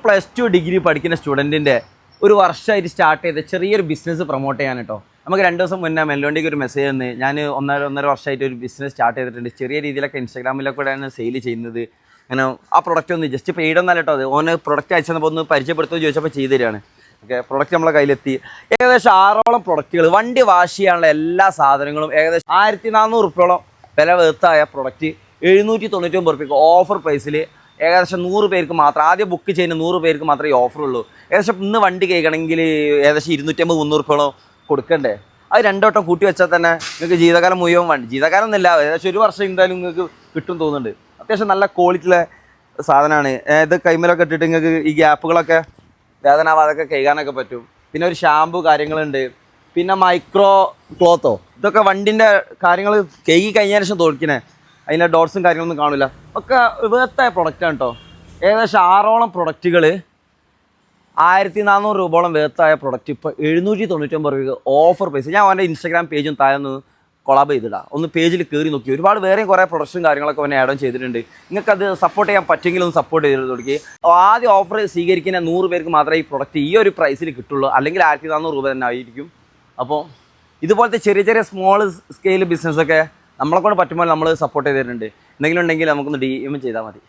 +2 degree പഠിക്കുന്ന സ്റ്റുഡൻറ്റിൻ്റെ ഒരു വർഷമായിട്ട് സ്റ്റാർട്ട് ചെയ്ത ചെറിയൊരു ബിസിനസ് പ്രൊമോട്ട് ചെയ്യാൻ കേട്ടോ. നമുക്ക് 2 ദിവസം മുന്നേ മെല്ലോണ്ടിക്ക് ഒരു മെസ്സേജ് തന്ന് ഞാൻ ഒന്നര വർഷമായിട്ട് ഒരു ബിസിനസ് സ്റ്റാർട്ട് ചെയ്തിട്ടുണ്ട്. ചെറിയ രീതിയിലൊക്കെ ഇൻസ്റ്റാഗ്രാമിലൊക്കെയാണ് സെയിൽ ചെയ്യുന്നത്. അങ്ങനെ ആ പ്രൊഡക്റ്റ് ഒന്ന് ജസ്റ്റ് പെയ്ഡൊന്നല്ല കേട്ടോ, അത് ഓന് പ്രൊഡക്റ്റ് അയച്ചപ്പോൾ ഒന്ന് പരിചയപ്പെടുത്തുമെന്ന് ചോദിച്ചപ്പോൾ ചെയ്തു തരികയാണ്. ഓക്കെ, പ്രൊഡക്റ്റ് നമ്മളെ കയ്യിലെത്തി. ഏകദേശം 6ഓളം പ്രൊഡക്റ്റുകൾ, വണ്ടി വാഷ് ചെയ്യാനുള്ള എല്ലാ സാധനങ്ങളും ഏകദേശം 1400 റുപ്യോളം വില വേർത്തായ പ്രൊഡക്റ്റ് 799 റുപ്യക്ക് ഓഫർ പ്രൈസിൽ ഏകദേശം 100 പേർക്ക് മാത്രം, ആദ്യം ബുക്ക് ചെയ്യുന്ന 100 പേർക്ക് മാത്രമേ ഈ ഓഫറുള്ളൂ. ഏകദേശം ഇന്ന് വണ്ടി കഴിക്കണമെങ്കിൽ ഏകദേശം 250-300 റുപ്യോളം കൊടുക്കണ്ടേ. അത് 2 വട്ടം കൂട്ടി വെച്ചാൽ തന്നെ നിങ്ങൾക്ക് ജീവിതകാലം മുഴുവൻ വണ്ടി, ജീവിതകാലം എന്നല്ല ഏകദേശം 1 വർഷം എന്തായാലും നിങ്ങൾക്ക് കിട്ടും തോന്നുന്നുണ്ട്. അത്യാവശ്യം നല്ല ക്വാളിറ്റിയുള്ള സാധനമാണ്. ഇത് കൈമലൊക്കെ ഇട്ടിട്ട് നിങ്ങൾക്ക് ഈ ഗ്യാപ്പുകളൊക്കെ വേദനാവാതൊക്കെ കഴുകാനൊക്കെ പറ്റും. പിന്നെ ഒരു ഷാമ്പു കാര്യങ്ങളുണ്ട്. പിന്നെ മൈക്രോ ക്ലോത്തോ, ഇതൊക്കെ വണ്ടിൻ്റെ കാര്യങ്ങൾ കഴുകി കഴിഞ്ഞ ശേഷം തോൽക്കണേ, അതിൻ്റെ ഡോട്ട്സും കാര്യങ്ങളൊന്നും കാണില്ല. ഒക്കെ വേർത്തായ പ്രൊഡക്റ്റാണ് കേട്ടോ. ഏകദേശം 6ഓളം പ്രൊഡക്റ്റുകൾ 1400 രൂപയോളം വേർത്തായ പ്രൊഡക്റ്റ് ഇപ്പോൾ 799 രൂപയ്ക്ക് ഓഫർ പ്രൈസ്. ഞാൻ അവൻ്റെ ഇൻസ്റ്റാഗ്രാം പേജും താഴെ കൊളാബ് ചെയ്തിടാം, ഒന്ന് പേജിൽ കയറി നോക്കി. ഒരുപാട് വേറെയും കുറേ പ്രൊഡക്ട്സും കാര്യങ്ങളൊക്കെ അവനെ ആഡ് ഓൺ ചെയ്തിട്ടുണ്ട്. നിങ്ങൾക്കത് സപ്പോർട്ട് ചെയ്യാൻ പറ്റുമെങ്കിൽ ഒന്ന് സപ്പോർട്ട് ചെയ്ത് തുടങ്ങി. ആദ്യം ഓഫർ സ്വീകരിക്കുന്ന 100 പേർക്ക് മാത്രമേ ഈ പ്രൊഡക്റ്റ് ഈ ഒരു പ്രൈസിൽ കിട്ടുള്ളൂ, അല്ലെങ്കിൽ 1400 രൂപ തന്നെ ആയിരിക്കും. അപ്പോൾ ഇതുപോലത്തെ ചെറിയ ചെറിയ സ്മോൾ സ്കെയിൽ ബിസിനസ്സൊക്കെ നമ്മളെക്കൊണ്ട് പറ്റുമ്പോൾ നമ്മൾ സപ്പോർട്ട് ചെയ്തിട്ടുണ്ട്. എന്തെങ്കിലും ഉണ്ടെങ്കിൽ നമുക്കൊന്ന് DM ചെയ്താൽ മതി.